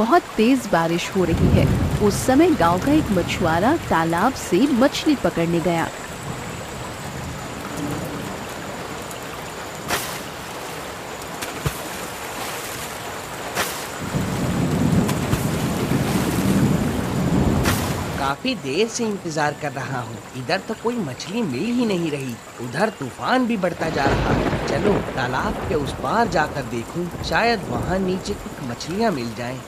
बहुत तेज बारिश हो रही है। उस समय गांव का एक मछुआरा तालाब से मछली पकड़ने गया। काफी देर से इंतजार कर रहा हूँ। इधर तो कोई मछली मिल ही नहीं रही। उधर तूफान भी बढ़ता जा रहा है। चलो तालाब के उस पार जाकर देखूं, शायद वहाँ नीचे कुछ मछलियाँ मिल जाएं।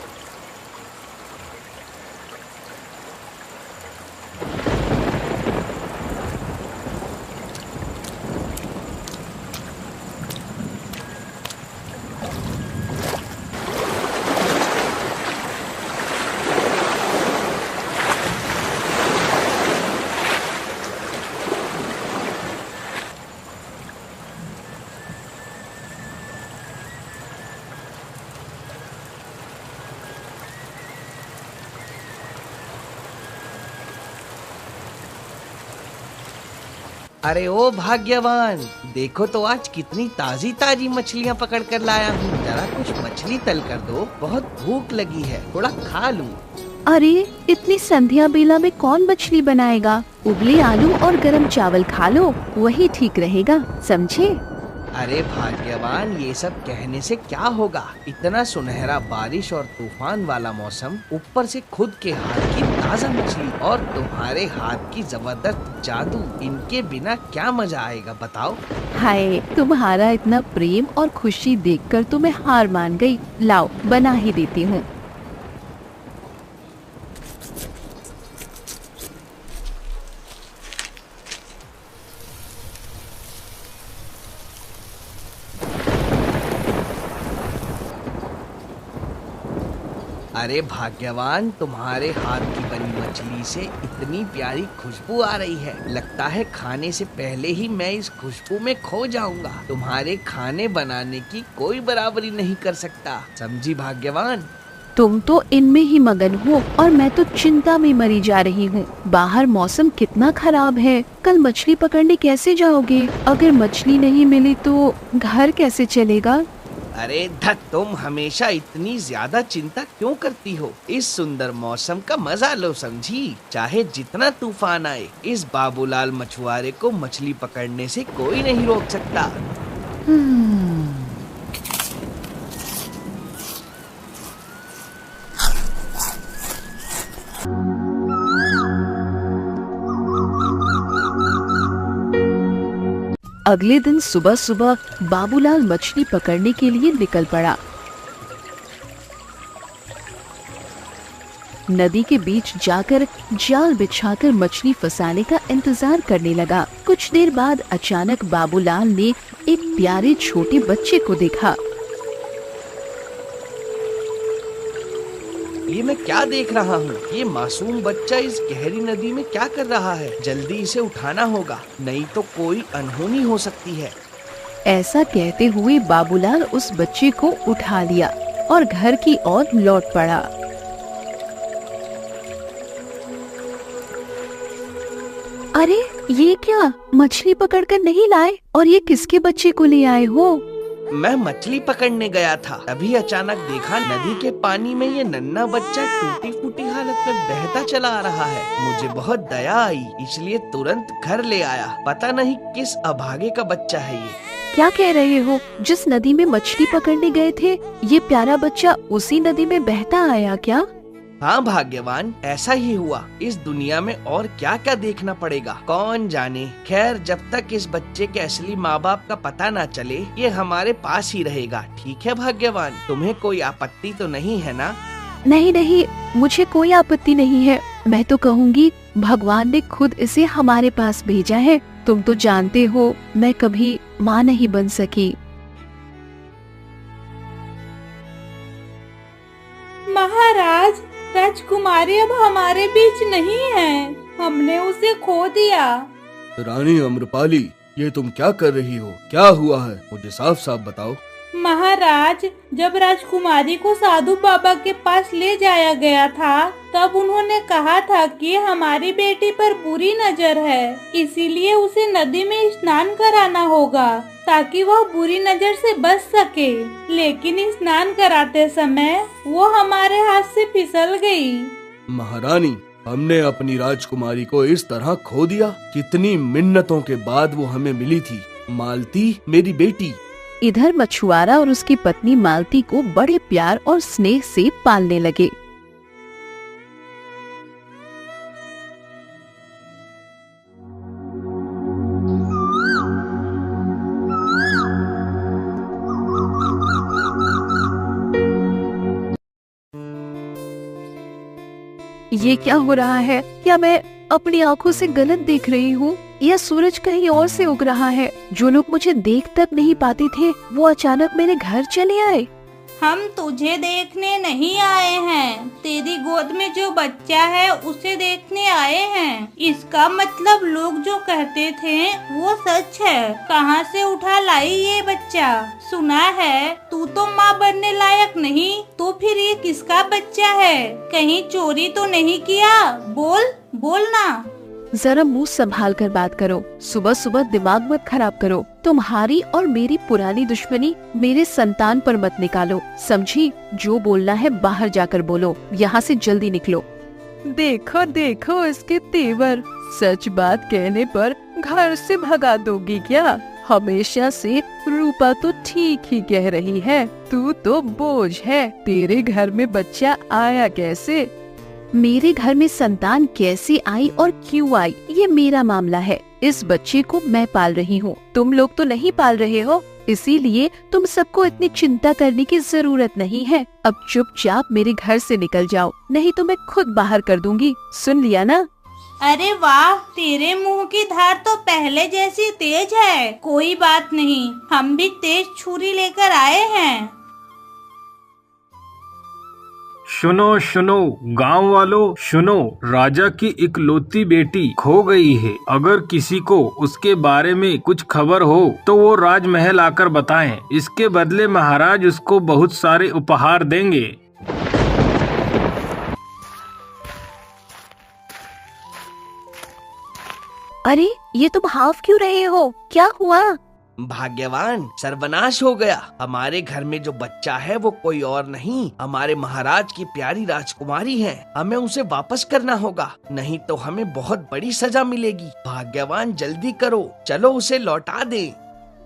अरे ओ भाग्यवान, देखो तो आज कितनी ताजी ताजी मछलियाँ पकड़ कर लाया हूँ। जरा कुछ मछली तल कर दो, बहुत भूख लगी है, थोड़ा खा लूँ। अरे इतनी संध्या बेला में कौन मछली बनाएगा? उबले आलू और गरम चावल खा लो, वही ठीक रहेगा, समझे? अरे भाग्यवान, ये सब कहने से क्या होगा? इतना सुनहरा बारिश और तूफान वाला मौसम, ऊपर से खुद के हाथ की ताजा मछली और तुम्हारे हाथ की जबरदस्त जादू, इनके बिना क्या मजा आएगा बताओ? हाय, तुम्हारा इतना प्रेम और खुशी देखकर तो मैं हार मान गई। लाओ बना ही देती हूँ। अरे भाग्यवान, तुम्हारे हाथ की बनी मछली से इतनी प्यारी खुशबू आ रही है। लगता है खाने से पहले ही मैं इस खुशबू में खो जाऊंगा। तुम्हारे खाने बनाने की कोई बराबरी नहीं कर सकता, समझी भाग्यवान? तुम तो इनमें ही मगन हो और मैं तो चिंता में मरी जा रही हूँ। बाहर मौसम कितना खराब है। कल मछली पकड़ने कैसे जाओगे? अगर मछली नहीं मिली तो घर कैसे चलेगा? अरे धत, तुम हमेशा इतनी ज्यादा चिंता क्यों करती हो? इस सुंदर मौसम का मजा लो, समझी? चाहे जितना तूफान आए, इस बाबूलाल मछुआरे को मछली पकड़ने से कोई नहीं रोक सकता। अगले दिन सुबह सुबह बाबूलाल मछली पकड़ने के लिए निकल पड़ा। नदी के बीच जाकर जाल बिछाकर मछली फंसाने का इंतजार करने लगा। कुछ देर बाद अचानक बाबूलाल ने एक प्यारे छोटे बच्चे को देखा। ये मैं क्या देख रहा हूँ? ये मासूम बच्चा इस गहरी नदी में क्या कर रहा है? जल्दी इसे उठाना होगा, नहीं तो कोई अनहोनी हो सकती है। ऐसा कहते हुए बाबूलाल उस बच्चे को उठा लिया और घर की ओर लौट पड़ा। अरे ये क्या, मछली पकड़कर नहीं लाए? और ये किसके बच्चे को ले आए हो? मैं मछली पकड़ने गया था, अभी अचानक देखा नदी के पानी में ये नन्हा बच्चा टूटी फूटी हालत में बहता चला आ रहा है। मुझे बहुत दया आई, इसलिए तुरंत घर ले आया। पता नहीं किस अभागे का बच्चा है ये। क्या कह रहे हो? जिस नदी में मछली पकड़ने गए थे, ये प्यारा बच्चा उसी नदी में बहता आया क्या? हाँ भाग्यवान, ऐसा ही हुआ। इस दुनिया में और क्या क्या देखना पड़ेगा, कौन जाने। खैर, जब तक इस बच्चे के असली माँ बाप का पता न चले, ये हमारे पास ही रहेगा। ठीक है भाग्यवान, तुम्हें कोई आपत्ति तो नहीं है ना? नहीं नहीं, मुझे कोई आपत्ति नहीं है। मैं तो कहूँगी भगवान ने खुद इसे हमारे पास भेजा है। तुम तो जानते हो मैं कभी माँ नहीं बन सकी। महाराज, राजकुमारी अब हमारे बीच नहीं है। हमने उसे खो दिया। रानी अम्रपाली, ये तुम क्या कर रही हो? क्या हुआ है? मुझे साफ साफ बताओ। महाराज, जब राजकुमारी को साधु बाबा के पास ले जाया गया था, तब उन्होंने कहा था कि हमारी बेटी पर बुरी नजर है, इसीलिए उसे नदी में स्नान कराना होगा। ताकि वह बुरी नजर से बच सके, लेकिन स्नान कराते समय वो हमारे हाथ से फिसल गई। महारानी, हमने अपनी राजकुमारी को इस तरह खो दिया। कितनी मिन्नतों के बाद वो हमें मिली थी। मालती मेरी बेटी। इधर मछुआरा और उसकी पत्नी मालती को बड़े प्यार और स्नेह से पालने लगे। ये क्या हो रहा है? क्या मैं अपनी आंखों से गलत देख रही हूँ या सूरज कहीं और से उग रहा है? जो लोग मुझे देख तक नहीं पाते थे वो अचानक मेरे घर चले आए। हम तुझे देखने नहीं आए हैं, तेरी गोद में जो बच्चा है उसे देखने आए हैं। इसका मतलब लोग जो कहते थे वो सच है। कहाँ से उठा लाई ये बच्चा? सुना है तू तो माँ बनने लायक नहीं, तो फिर ये किसका बच्चा है? कहीं चोरी तो नहीं किया? बोल ना। जरा मुंह संभाल कर बात करो। सुबह सुबह दिमाग मत खराब करो। तुम्हारी और मेरी पुरानी दुश्मनी मेरे संतान पर मत निकालो, समझी? जो बोलना है बाहर जाकर बोलो। यहाँ से जल्दी निकलो। देखो देखो इसके तेवर। सच बात कहने पर घर से भगा दोगी क्या? हमेशा से रूपा तो ठीक ही कह रही है, तू तो बोझ है। तेरे घर में बच्चा आया कैसे? मेरे घर में संतान कैसे आई और क्यों आई ये मेरा मामला है। इस बच्चे को मैं पाल रही हूँ, तुम लोग तो नहीं पाल रहे हो, इसीलिए तुम सबको इतनी चिंता करने की जरूरत नहीं है। अब चुपचाप मेरे घर से निकल जाओ, नहीं तो मैं खुद बाहर कर दूंगी। सुन लिया ना? अरे वाह, तेरे मुंह की धार तो पहले जैसी तेज है। कोई बात नहीं, हम भी तेज छुरी लेकर आए हैं। सुनो सुनो गांव वालों, सुनो, राजा की इकलौती बेटी खो गई है। अगर किसी को उसके बारे में कुछ खबर हो तो वो राजमहल आकर बताएं। इसके बदले महाराज उसको बहुत सारे उपहार देंगे। अरे ये तुम हाफ क्यों रहे हो? क्या हुआ? भाग्यवान, सर्वनाश हो गया। हमारे घर में जो बच्चा है वो कोई और नहीं, हमारे महाराज की प्यारी राजकुमारी है। हमें उसे वापस करना होगा, नहीं तो हमें बहुत बड़ी सजा मिलेगी। भाग्यवान जल्दी करो, चलो उसे लौटा दे।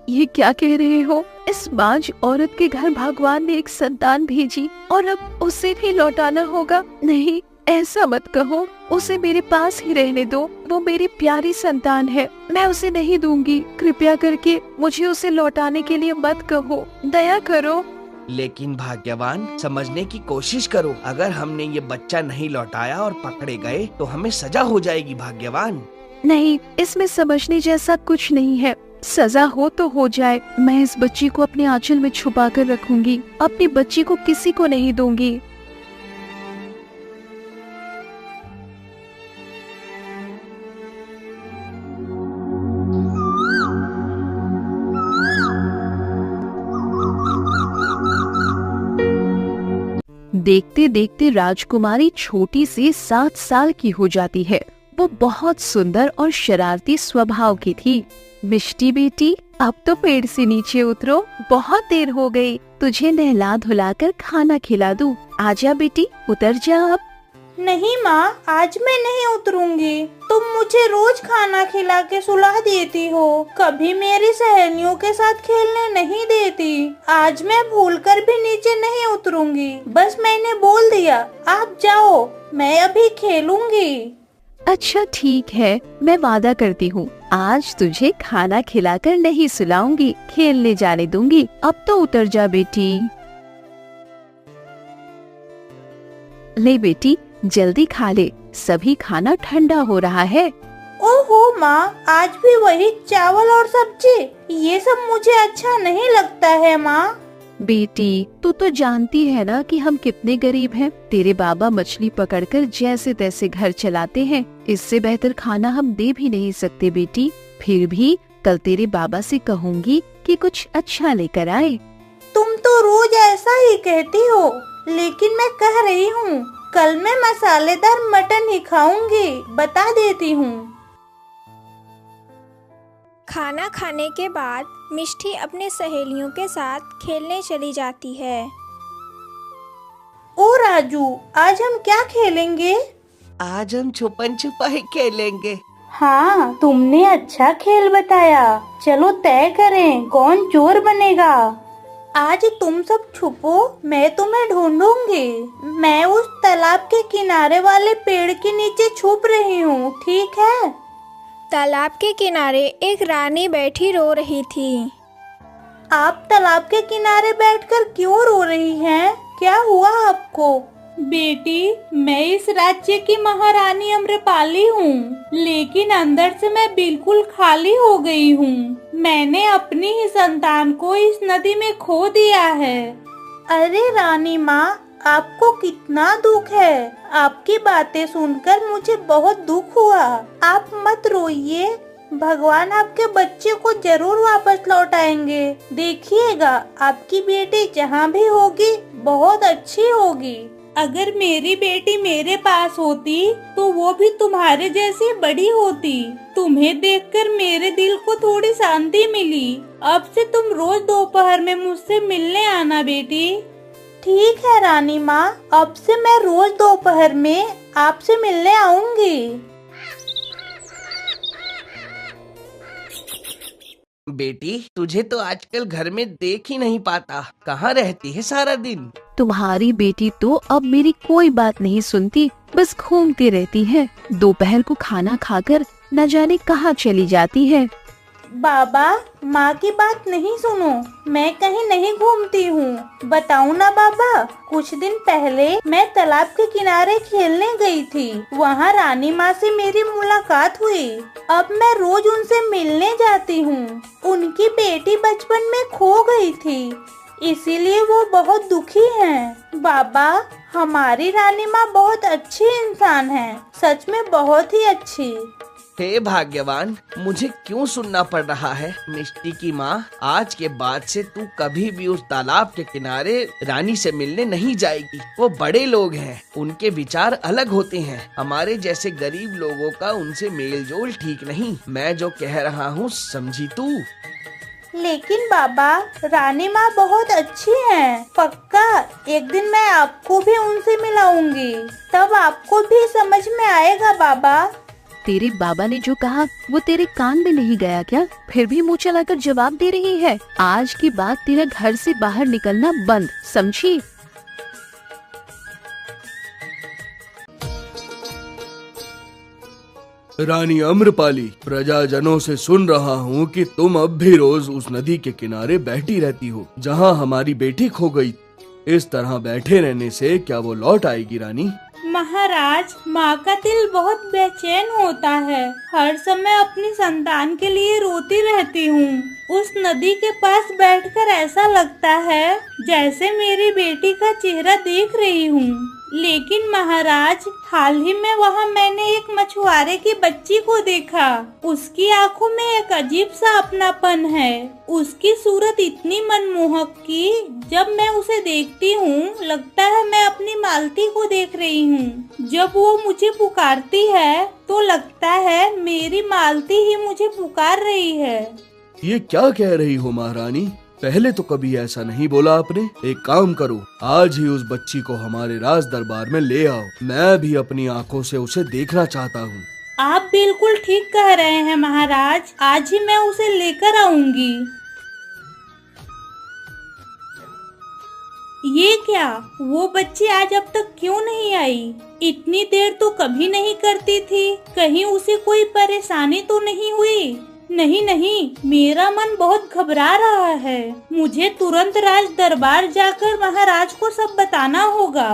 ये क्या कह रहे हो? इस बांझ औरत के घर भगवान ने एक संतान भेजी और अब उसे भी लौटाना होगा? नहीं, ऐसा मत कहो। उसे मेरे पास ही रहने दो, वो मेरी प्यारी संतान है। मैं उसे नहीं दूंगी। कृपया करके मुझे उसे लौटाने के लिए मत कहो, दया करो। लेकिन भाग्यवान, समझने की कोशिश करो। अगर हमने ये बच्चा नहीं लौटाया और पकड़े गए तो हमें सजा हो जाएगी। भाग्यवान नहीं, इसमें समझने जैसा कुछ नहीं है। सजा हो तो हो जाए, मैं इस बच्ची को अपने आंचल में छुपा कर रखूंगी। अपनी बच्ची को किसी को नहीं दूंगी। देखते देखते राजकुमारी छोटी से 7 साल की हो जाती है। वो बहुत सुंदर और शरारती स्वभाव की थी। मिष्टी बेटी, अब तो पेड़ से नीचे उतरो, बहुत देर हो गई। तुझे नहला धुलाकर खाना खिला दूं। आजा बेटी, उतर जा अब। नहीं माँ, आज मैं नहीं उतरूंगी। तुम मुझे रोज खाना खिला के सुला देती हो, कभी मेरी सहेलियों के साथ खेलने नहीं देती। आज मैं भूलकर भी नीचे नहीं उतरूंगी। बस मैंने बोल दिया, आप जाओ, मैं अभी खेलूंगी। अच्छा ठीक है, मैं वादा करती हूँ आज तुझे खाना खिलाकर नहीं सुलाऊंगी, खेलने जाने दूंगी। अब तो उतर जा बेटी। ले बेटी, जल्दी खा ले, सभी खाना ठंडा हो रहा है। ओहो माँ, आज भी वही चावल और सब्जी। ये सब मुझे अच्छा नहीं लगता है माँ। बेटी, तू तो जानती है ना कि हम कितने गरीब हैं। तेरे बाबा मछली पकड़कर जैसे तैसे घर चलाते हैं। इससे बेहतर खाना हम दे भी नहीं सकते बेटी। फिर भी कल तेरे बाबा से कहूँगी कि कुछ अच्छा लेकर आए। तुम तो रोज ऐसा ही कहती हो, लेकिन मैं कह रही हूँ कल मैं मसालेदार मटन ही खाऊंगी, बता देती हूँ। खाना खाने के बाद मिष्टी अपने सहेलियों के साथ खेलने चली जाती है। ओ राजू, आज हम क्या खेलेंगे? आज हम छुपन छुपाई खेलेंगे। हाँ, तुमने अच्छा खेल बताया। चलो तय करें कौन चोर बनेगा। आज तुम सब छुपो, मैं तुम्हें ढूंढूंगी। मैं उस तालाब के किनारे वाले पेड़ के नीचे छुप रही हूँ, ठीक है? तालाब के किनारे एक रानी बैठी रो रही थी। आप तालाब के किनारे बैठकर क्यों रो रही हैं? क्या हुआ आपको? बेटी, मैं इस राज्य की महारानी अम्रपाली हूँ, लेकिन अंदर से मैं बिल्कुल खाली हो गई हूँ। मैंने अपनी ही संतान को इस नदी में खो दिया है। अरे रानी माँ, आपको कितना दुख है। आपकी बातें सुनकर मुझे बहुत दुख हुआ। आप मत रोइए, भगवान आपके बच्चे को जरूर वापस लौटाएंगे। देखिएगा, आपकी बेटी जहाँ भी होगी बहुत अच्छी होगी। अगर मेरी बेटी मेरे पास होती तो वो भी तुम्हारे जैसी बड़ी होती। तुम्हें देखकर मेरे दिल को थोड़ी शांति मिली। अब से तुम रोज दोपहर में मुझसे मिलने आना बेटी। ठीक है रानी माँ, अब से मैं रोज दोपहर में आपसे मिलने आऊंगी। बेटी, तुझे तो आजकल घर में देख ही नहीं पाता। कहाँ रहती है सारा दिन? तुम्हारी बेटी तो अब मेरी कोई बात नहीं सुनती, बस घूमती रहती है। दोपहर को खाना खाकर न जाने कहाँ चली जाती है। बाबा, माँ की बात नहीं सुनो, मैं कहीं नहीं घूमती हूँ। बताऊँ ना बाबा, कुछ दिन पहले मैं तालाब के किनारे खेलने गई थी। वहाँ रानी माँ से मेरी मुलाकात हुई। अब मैं रोज उनसे मिलने जाती हूँ। उनकी बेटी बचपन में खो गई थी, इसीलिए वो बहुत दुखी हैं। बाबा, हमारी रानी माँ बहुत अच्छी इंसान है, सच में बहुत ही अच्छी। हे भाग्यवान, मुझे क्यों सुनना पड़ रहा है? मिष्टी की माँ, आज के बाद से तू कभी भी उस तालाब के किनारे रानी से मिलने नहीं जाएगी। वो बड़े लोग हैं, उनके विचार अलग होते हैं। हमारे जैसे गरीब लोगों का उनसे मेल जोल ठीक नहीं। मैं जो कह रहा हूँ समझी तू? लेकिन बाबा, रानी माँ बहुत अच्छी हैं। पक्का एक दिन मैं आपको भी उनसे मिलाऊंगी, तब आपको भी समझ में आएगा बाबा। तेरे बाबा ने जो कहा वो तेरे कान में नहीं गया क्या? फिर भी मुँह चलाकर जवाब दे रही है। आज के बाद तेरा घर से बाहर निकलना बंद, समझी? रानी अम्रपाली, प्रजाजनों से सुन रहा हूँ कि तुम अब भी रोज उस नदी के किनारे बैठी रहती हो जहाँ हमारी बेटी खो गई। इस तरह बैठे रहने से क्या वो लौट आएगी रानी? महाराज, माँ का दिल बहुत बेचैन होता है। हर समय अपनी संतान के लिए रोती रहती हूँ। उस नदी के पास बैठकर ऐसा लगता है जैसे मेरी बेटी का चेहरा देख रही हूँ। लेकिन महाराज, हाल ही में वहाँ मैंने एक मछुआरे की बच्ची को देखा। उसकी आंखों में एक अजीब सा अपनापन है। उसकी सूरत इतनी मनमोहक कि जब मैं उसे देखती हूँ लगता है मैं अपनी मालती को देख रही हूँ। जब वो मुझे पुकारती है तो लगता है मेरी मालती ही मुझे पुकार रही है। ये क्या कह रही हो महारानी? पहले तो कभी ऐसा नहीं बोला आपने। एक काम करो, आज ही उस बच्ची को हमारे राज दरबार में ले आओ। मैं भी अपनी आंखों से उसे देखना चाहता हूँ। आप बिल्कुल ठीक कह रहे हैं महाराज, आज ही मैं उसे लेकर आऊंगी। ये क्या, वो बच्ची आज अब तक क्यों नहीं आई? इतनी देर तो कभी नहीं करती थी। कहीं उसे कोई परेशानी तो नहीं हुई? नहीं नहीं, मेरा मन बहुत घबरा रहा है। मुझे तुरंत राज दरबार जाकर महाराज को सब बताना होगा।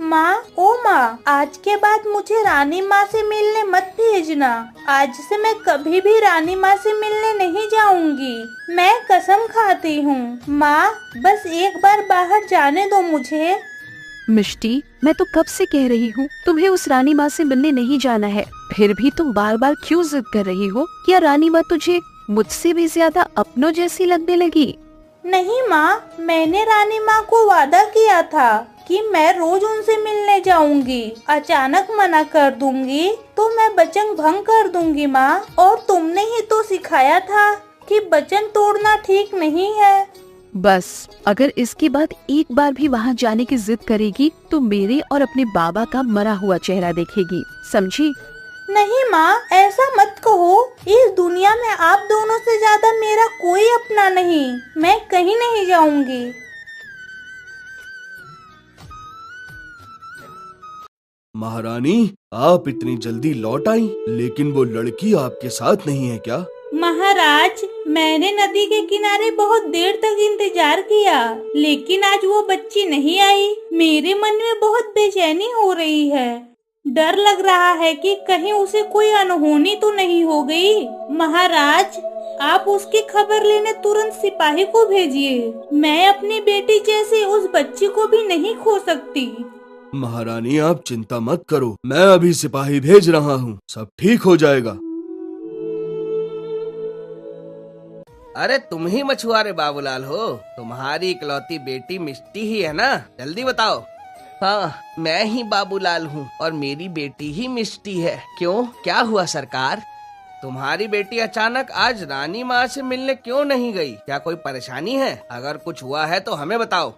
माँ, ओ माँ, आज के बाद मुझे रानी माँ से मिलने मत भेजना। आज से मैं कभी भी रानी माँ से मिलने नहीं जाऊंगी। मैं कसम खाती हूँ। माँ, बस एक बार बाहर जाने दो मुझे। मिष्टी, मैं तो कब से कह रही हूँ तुम्हें उस रानी माँ से मिलने नहीं जाना है, फिर भी तुम बार बार क्यों जिद कर रही हो? क्या रानी माँ तुझे मुझसे भी ज्यादा अपनों जैसी लगने लगी? नहीं माँ, मैंने रानी माँ को वादा किया था कि मैं रोज उनसे मिलने जाऊंगी। अचानक मना कर दूंगी तो मैं वचन भंग कर दूंगी माँ। और तुमने ही तो सिखाया था कि वचन तोड़ना ठीक नहीं है। बस अगर इसके बाद एक बार भी वहाँ जाने की जिद करेगी तो मेरे और अपने बाबा का मरा हुआ चेहरा देखेगी, समझी? नहीं माँ, ऐसा मत कहो। इस दुनिया में आप दोनों से ज्यादा मेरा कोई अपना नहीं। मैं कहीं नहीं जाऊंगी। महारानी, आप इतनी जल्दी लौट आई, लेकिन वो लड़की आपके साथ नहीं है क्या? महाराज, मैंने नदी के किनारे बहुत देर तक इंतजार किया, लेकिन आज वो बच्ची नहीं आई। मेरे मन में बहुत बेचैनी हो रही है। डर लग रहा है कि कहीं उसे कोई अनहोनी तो नहीं हो गई। महाराज, आप उसकी खबर लेने तुरंत सिपाही को भेजिए। मैं अपनी बेटी जैसी उस बच्ची को भी नहीं खो सकती। महारानी, आप चिंता मत करो, मैं अभी सिपाही भेज रहा हूँ, सब ठीक हो जाएगा। अरे तुम ही मछुआरे बाबूलाल हो? तुम्हारी इकलौती बेटी मिष्टी ही है ना? जल्दी बताओ। हाँ, मैं ही बाबूलाल हूँ और मेरी बेटी ही मिष्टी है। क्यों, क्या हुआ सरकार? तुम्हारी बेटी अचानक आज रानी माँ से मिलने क्यों नहीं गई? क्या कोई परेशानी है? अगर कुछ हुआ है तो हमें बताओ।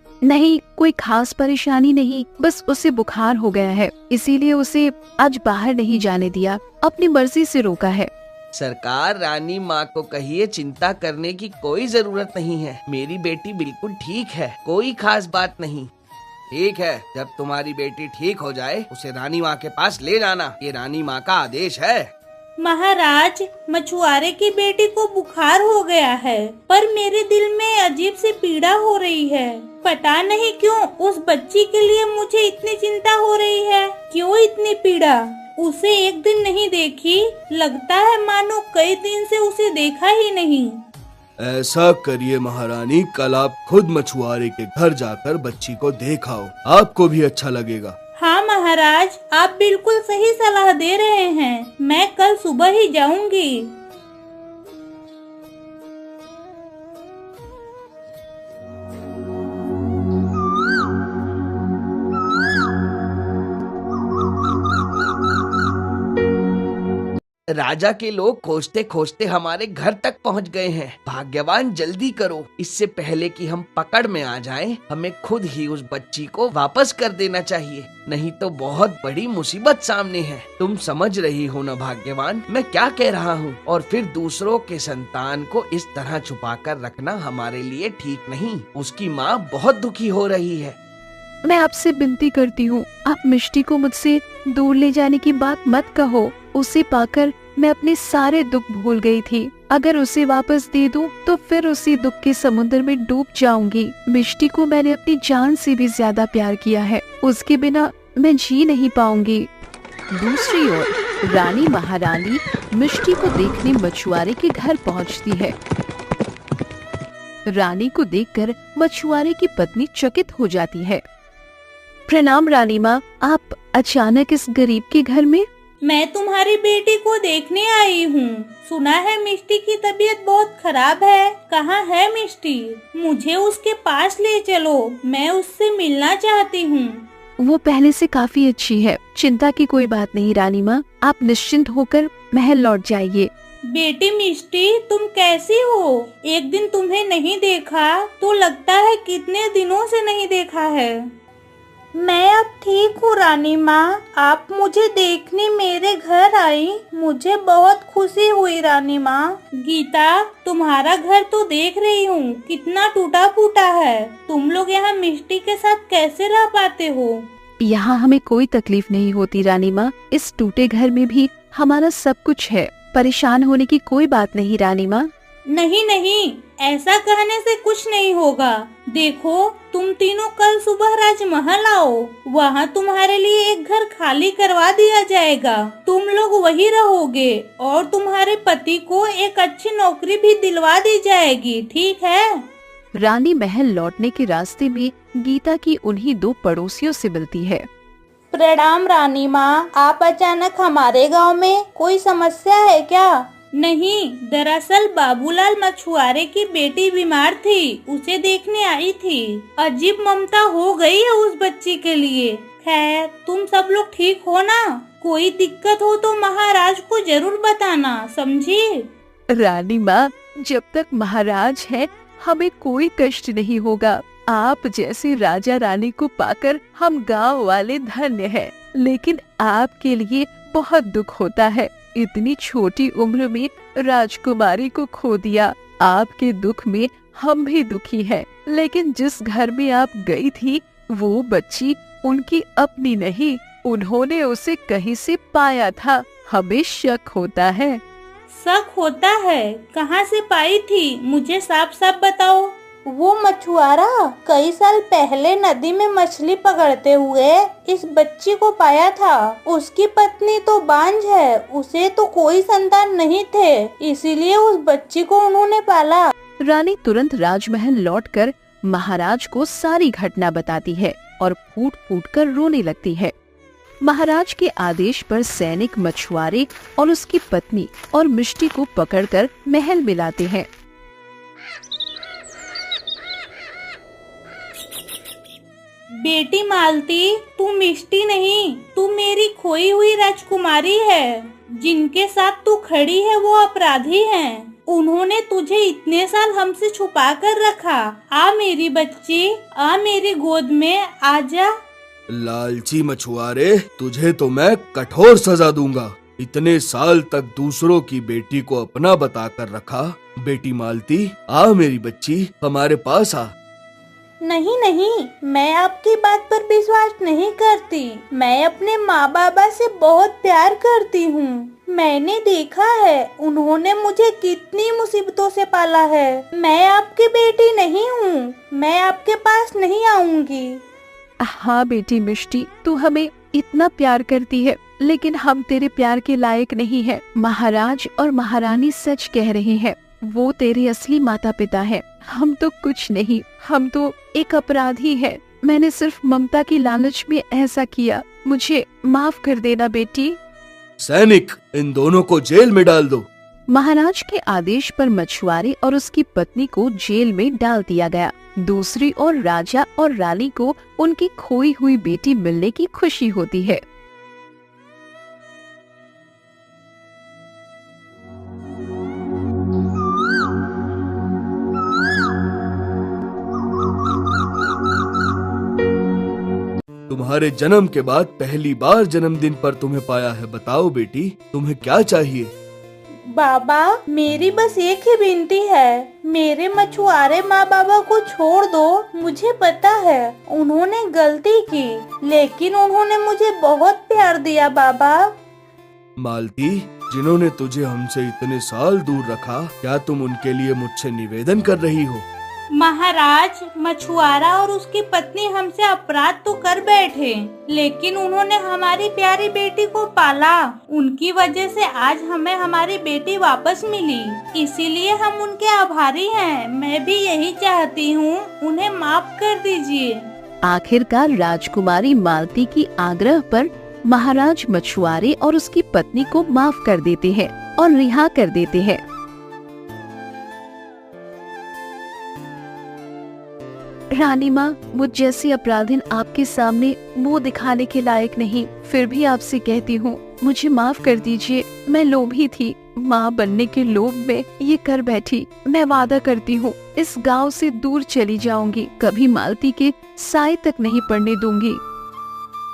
नहीं, कोई खास परेशानी नहीं, बस उसे बुखार हो गया है, इसीलिए उसे आज बाहर नहीं जाने दिया, अपनी मर्जी से रोका है। सरकार, रानी माँ को कहिए चिंता करने की कोई जरूरत नहीं है। मेरी बेटी बिल्कुल ठीक है, कोई खास बात नहीं। ठीक है, जब तुम्हारी बेटी ठीक हो जाए उसे रानी माँ के पास ले जाना, ये रानी माँ का आदेश है। महाराज, मछुआरे की बेटी को बुखार हो गया है, पर मेरे दिल में अजीब सी पीड़ा हो रही है। पता नहीं क्यों उस बच्ची के लिए मुझे इतनी चिंता हो रही है। क्यों इतनी पीड़ा? उसे एक दिन नहीं देखी, लगता है मानो कई दिन से उसे देखा ही नहीं। ऐसा करिए महारानी, कल आप खुद मछुआरे के घर जाकर बच्ची को देख आओ, आपको भी अच्छा लगेगा। हाँ महाराज, आप बिल्कुल सही सलाह दे रहे हैं। मैं कल सुबह ही जाऊंगी। राजा के लोग खोजते खोजते हमारे घर तक पहुंच गए हैं। भाग्यवान, जल्दी करो, इससे पहले कि हम पकड़ में आ जाएं, हमें खुद ही उस बच्ची को वापस कर देना चाहिए, नहीं तो बहुत बड़ी मुसीबत सामने है। तुम समझ रही हो ना भाग्यवान, मैं क्या कह रहा हूँ? और फिर दूसरों के संतान को इस तरह छुपा कर रखना हमारे लिए ठीक नहीं। उसकी माँ बहुत दुखी हो रही है। मैं आपसे विनती करती हूँ, आप मिष्टी को मुझसे दूर ले जाने की बात मत कहो। उसे पाकर मैं अपने सारे दुख भूल गई थी। अगर उसे वापस दे दूं तो फिर उसी दुख के समुद्र में डूब जाऊंगी। मिष्टी को मैंने अपनी जान से भी ज्यादा प्यार किया है, उसके बिना मैं जी नहीं पाऊंगी। दूसरी ओर रानी महारानी मिष्टी को देखने मछुआरे के घर पहुंचती है। रानी को देखकर मछुआरे की पत्नी चकित हो जाती है। प्रणाम रानी माँ, आप अचानक इस गरीब के घर में? मैं तुम्हारी बेटी को देखने आई हूँ। सुना है मिष्टी की तबीयत बहुत खराब है। कहाँ है मिष्टी? मुझे उसके पास ले चलो, मैं उससे मिलना चाहती हूँ। वो पहले से काफी अच्छी है, चिंता की कोई बात नहीं रानी माँ, आप निश्चिंत होकर महल लौट जाइए। बेटी मिष्टी, तुम कैसी हो? एक दिन तुम्हें नहीं देखा तो लगता है कितने दिनों से नहीं देखा है। मैं अब ठीक हूँ रानी माँ, आप मुझे देखने मेरे घर आई, मुझे बहुत खुशी हुई रानी माँ। गीता, तुम्हारा घर तो देख रही हूँ कितना टूटा फूटा है। तुम लोग यहाँ मिष्टी के साथ कैसे रह पाते हो? यहाँ हमें कोई तकलीफ नहीं होती रानी माँ, इस टूटे घर में भी हमारा सब कुछ है, परेशान होने की कोई बात नहीं रानी माँ। नहीं नहीं, ऐसा कहने से कुछ नहीं होगा। देखो, तुम तीनों कल सुबह राजमहल आओ, वहाँ तुम्हारे लिए एक घर खाली करवा दिया जाएगा। तुम लोग वही रहोगे और तुम्हारे पति को एक अच्छी नौकरी भी दिलवा दी जाएगी, ठीक है? रानी महल लौटने के रास्ते में गीता की उन्हीं दो पड़ोसियों से मिलती है। प्रणाम रानी माँ, आप अचानक हमारे गांव में, कोई समस्या है क्या? नहीं, दरअसल बाबूलाल मछुआरे की बेटी बीमार थी, उसे देखने आई थी। अजीब ममता हो गई है उस बच्ची के लिए। खैर, तुम सब लोग ठीक हो ना? कोई दिक्कत हो तो महाराज को जरूर बताना, समझी? रानी माँ, जब तक महाराज है हमें कोई कष्ट नहीं होगा। आप जैसे राजा रानी को पाकर हम गांव वाले धन्य हैं। लेकिन आपके लिए बहुत दुख होता है, इतनी छोटी उम्र में राजकुमारी को खो दिया। आपके दुख में हम भी दुखी हैं। लेकिन जिस घर में आप गई थी वो बच्ची उनकी अपनी नहीं, उन्होंने उसे कहीं से पाया था। हमें शक होता है। शक होता है? कहाँ से पाई थी? मुझे साफ साफ बताओ। वो मछुआरा कई साल पहले नदी में मछली पकड़ते हुए इस बच्ची को पाया था। उसकी पत्नी तो बांझ है, उसे तो कोई संतान नहीं थे, इसीलिए उस बच्ची को उन्होंने पाला। रानी तुरंत राजमहल लौटकर महाराज को सारी घटना बताती है और फूट फूट कर रोने लगती है। महाराज के आदेश पर सैनिक मछुआरे और उसकी पत्नी और मिष्टी को पकड़कर महल में लाते हैं। बेटी मालती, तू मिष्टी नहीं, तू मेरी खोई हुई राजकुमारी है। जिनके साथ तू खड़ी है वो अपराधी हैं। उन्होंने तुझे इतने साल हमसे छुपा कर रखा। आ मेरी बच्ची, आ मेरी गोद में, आजा। लालची मछुआरे, तुझे तो मैं कठोर सजा दूंगा। इतने साल तक दूसरों की बेटी को अपना बताकर रखा। बेटी मालती, आ मेरी बच्ची, हमारे पास आ। नहीं नहीं, मैं आपकी बात पर विश्वास नहीं करती। मैं अपने माँ बाबा से बहुत प्यार करती हूँ। मैंने देखा है उन्होंने मुझे कितनी मुसीबतों से पाला है। मैं आपकी बेटी नहीं हूँ, मैं आपके पास नहीं आऊंगी। हाँ बेटी मिष्टी, तू हमें इतना प्यार करती है, लेकिन हम तेरे प्यार के लायक नहीं है। महाराज और महारानी सच कह रहे हैं, वो तेरे असली माता पिता हैं। हम तो कुछ नहीं, हम तो एक अपराधी हैं। मैंने सिर्फ ममता की लालच में ऐसा किया, मुझे माफ कर देना बेटी। सैनिक, इन दोनों को जेल में डाल दो। महाराज के आदेश पर मछुआरे और उसकी पत्नी को जेल में डाल दिया गया। दूसरी ओर राजा और रानी को उनकी खोई हुई बेटी मिलने की खुशी होती है। तुम्हारे जन्म के बाद पहली बार जन्मदिन पर तुम्हें पाया है। बताओ बेटी, तुम्हें क्या चाहिए? बाबा, मेरी बस एक ही विनती है, मेरे मछुआरे माँ बाबा को छोड़ दो। मुझे पता है उन्होंने गलती की, लेकिन उन्होंने मुझे बहुत प्यार दिया बाबा। मालती, जिन्होंने तुझे हमसे इतने साल दूर रखा, क्या तुम उनके लिए मुझसे निवेदन कर रही हो? महाराज, मछुआरा और उसकी पत्नी हमसे अपराध तो कर बैठे, लेकिन उन्होंने हमारी प्यारी बेटी को पाला। उनकी वजह से आज हमें हमारी बेटी वापस मिली, इसीलिए हम उनके आभारी हैं। मैं भी यही चाहती हूँ, उन्हें माफ कर दीजिए। आखिरकार राजकुमारी मालती की आग्रह पर महाराज मछुआरे और उसकी पत्नी को माफ कर देते हैं और रिहा कर देते हैं। रानी माँ, मुझ जैसी अपराधिन आपके सामने मुंह दिखाने के लायक नहीं, फिर भी आपसे कहती हूँ, मुझे माफ कर दीजिए। मैं लोभी थी, माँ बनने के लोभ में ये कर बैठी। मैं वादा करती हूँ इस गांव से दूर चली जाऊंगी, कभी मालती के साए तक नहीं पड़ने दूंगी।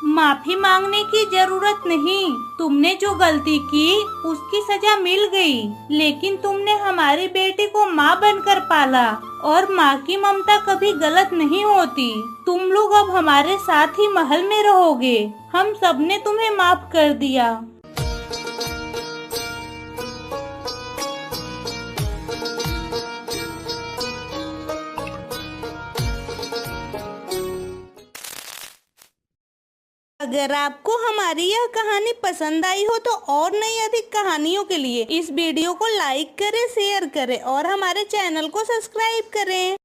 माफी मांगने की जरूरत नहीं, तुमने जो गलती की उसकी सजा मिल गई, लेकिन तुमने हमारी बेटी को माँ बनकर पाला और माँ की ममता कभी गलत नहीं होती। तुम लोग अब हमारे साथ ही महल में रहोगे। हम सबने तुम्हें माफ कर दिया। अगर आपको हमारी यह कहानी पसंद आई हो तो और नई अधिक कहानियों के लिए इस वीडियो को लाइक करें, शेयर करें और हमारे चैनल को सब्सक्राइब करें।